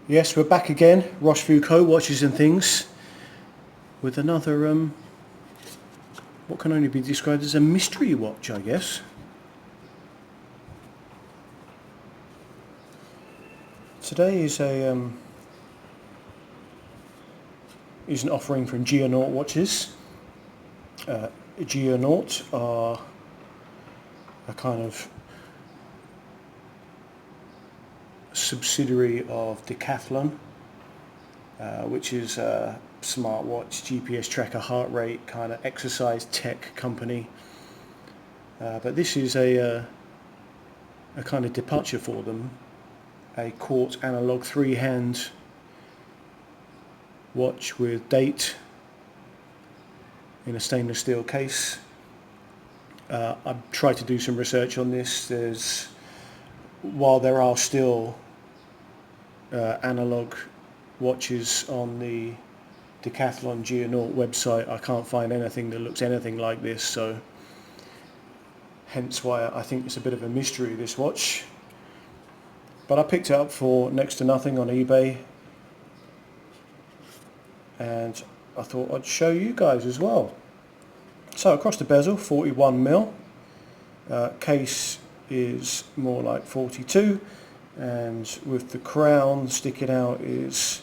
Yes, we're back again, Roshfooco watches and things, with another, what can only be described as a mystery watch, I guess. Today is an offering from Geonaute watches. Geonaute are a kind of subsidiary of Decathlon, which is a smartwatch, GPS tracker, heart rate kind of exercise tech company. But this is a kind of departure for them. A quartz analogue 3-hand watch with date in a stainless steel case. I've tried to do some research on this. While there are still analogue watches on the Decathlon Geonaute website, I can't find anything that looks anything like this, so hence why I think it's a bit of a mystery, this watch. But I picked it up for next to nothing on eBay, and I thought I'd show you guys as well. So across the bezel, 41mm, case is more like 42, and with the crown sticking out is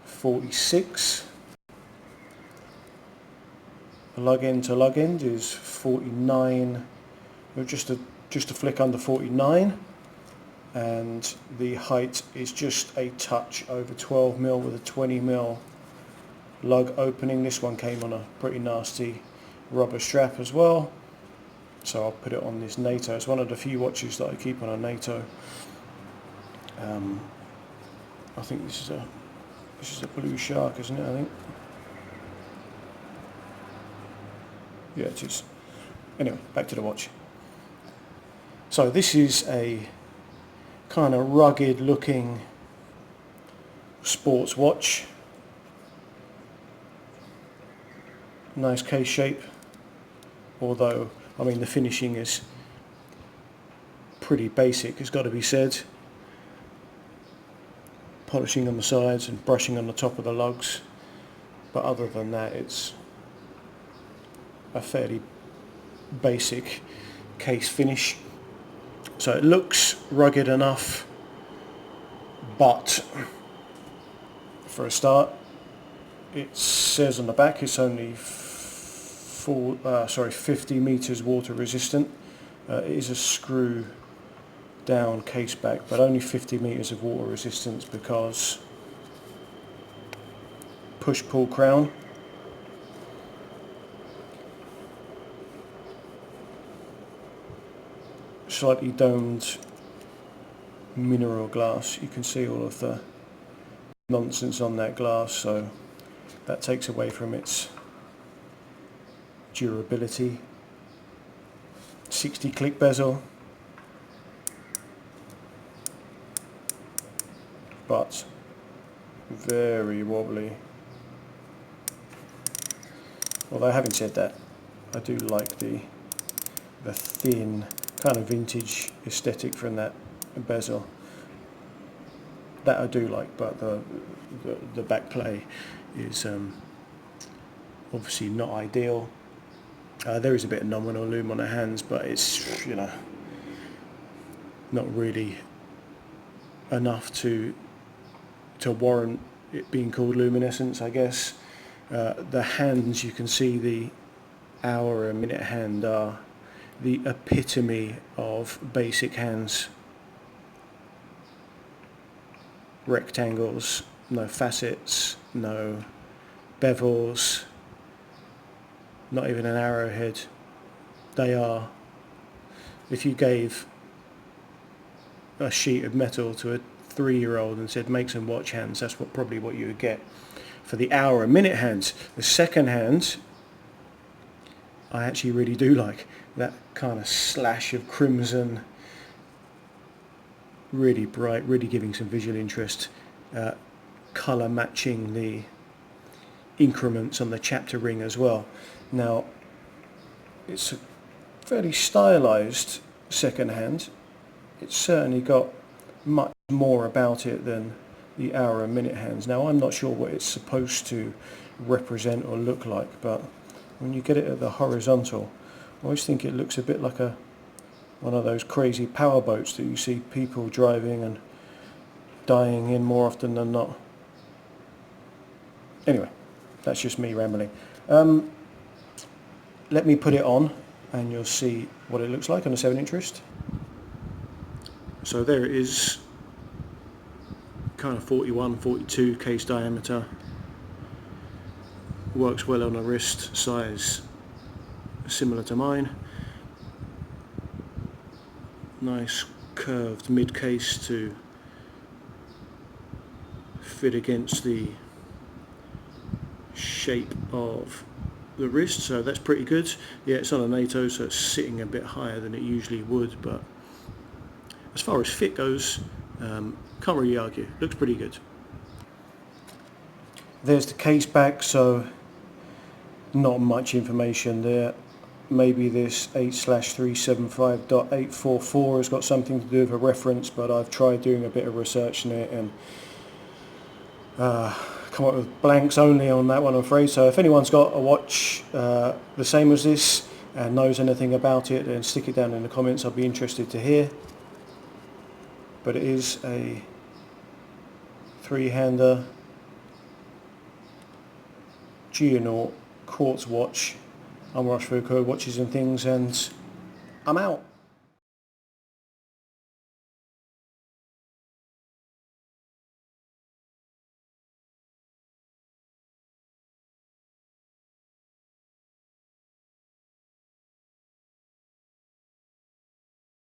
46. Lug end to lug end is 49, or just a flick under 49, and the height is just a touch over 12mm with a 20mm lug opening. This one came on a pretty nasty rubber strap as well, so I'll put it on this NATO. It's one of the few watches that I keep on a NATO. I think this is a blue shark, isn't it? I think. Yeah, it is. Anyway, back to the watch. So this is a kind of rugged looking sports watch. Nice case shape, although I mean the finishing is pretty basic, it's got to be said. Polishing on the sides and brushing on the top of the lugs, but other than that it's a fairly basic case finish. So it looks rugged enough, but for a start, it says on the back it's only 50 meters water resistant. It is a screw down case back, but only 50 meters of water resistance because push-pull crown. Slightly domed mineral glass. You can see all of the nonsense on that glass, so that takes away from its durability. 60 click bezel, but very wobbly. Although having said that, I do like the thin kind of vintage aesthetic from that bezel. That I do like, but the back play is obviously not ideal. There is a bit of nominal lume on the hands, but it's, you know, not really enough to warrant it being called luminescence, I guess. The hands, you can see the hour and minute hand are the epitome of basic hands. Rectangles, no facets, no bevels, not even an arrowhead. They are, if you gave a sheet of metal to a 3-year-old and said make some watch hands, that's probably what you would get. For the hour and minute hands, the second hand, I actually really do like that kind of slash of crimson, really bright, really giving some visual interest, colour matching the increments on the chapter ring as well. Now, it's a fairly stylised second hand. It's certainly got much more about it than the hour and minute hands. Now I'm not sure what it's supposed to represent or look like, but when you get it at the horizontal, I always think it looks a bit like one of those crazy power boats that you see people driving and dying in more often than not. Anyway, that's just me rambling. Let me put it on and you'll see what it looks like on a 7-inch wrist. So there it is, kind of 41, 42 case diameter. Works well on a wrist, size similar to mine. Nice curved mid case to fit against the shape of the wrist, so that's pretty good. Yeah, it's on a NATO, so it's sitting a bit higher than it usually would, but as far as fit goes, can't really argue. Looks pretty good. There's the case back, so not much information there. Maybe this 8/375.844 has got something to do with a reference, but I've tried doing a bit of research in it and come up with blanks only on that one, I'm afraid. So if anyone's got a watch the same as this and knows anything about it, then stick it down in the comments. I'll be interested to hear. But it is a 3-hander Geonaute quartz watch. I'm Roshfooco, Watches and Things, and I'm out.